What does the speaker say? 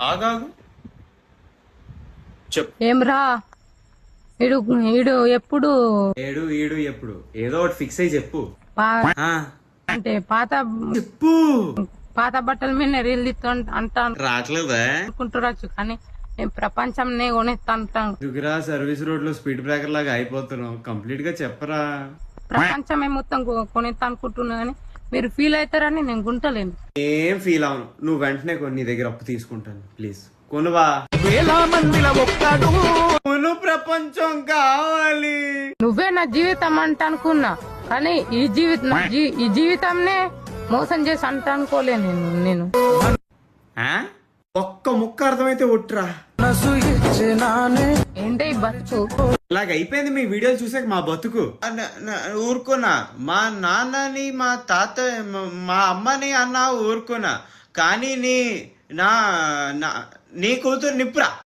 ఆగాగు చెప్పు. ఏమ్రా ఈడు ఈడు ఎప్పుడు ఏడు ఈడు ఎప్పుడు ఏదో ఒకటి ఫిక్స్ అయ్యి చెప్పు. పా- ఆ, అంటే పాత చెప్పు. పాత బట్టల మీద రీల్ తీస్తా అంటా రావట్లేదా? అనుకుంటురచ్చు కానీ నేను ప్రపంచం నే కొనేస్తా అంటాను. దుగురా సర్వీస్ రోడ్ లో స్పీడ్ బ్రేకర్ లాగా అయిపోతున్నావు. కంప్లీట్ గా చెప్పరా. ప్రపంచమే మొత్తం కొనేస్తా అనుకుంటున్నా కానీ మీరు ఫీల్ అవుతారని నేను గుంటలేను. ఏం ఫీల్ అవును. నువ్వు వెంటనే కొన్ని నీ దగ్గర అప్పు తీసుకుంటాను ప్లీజ్. కొనువా. కొను, ప్రపంచం కావాలి. నువ్వే నా జీవితం అంట అనుకున్నా కానీ ఈ జీవితంనే మోసం చేసి అంట అనుకోలే నేను ఆ? ఒక్క ముక్క అర్థమైతే ఒట్టురా. ఏంటే ఈ బతుకు. ఇలాగ అయిపోయింది మీ వీడియోలు చూసాక మా బతుకు. ఊరుకున్నా. మా నాన్నని మా తాత మా అమ్మని అన్నా ఊరుకున్నా. కానీ నీ కూతురు నిప్పురా.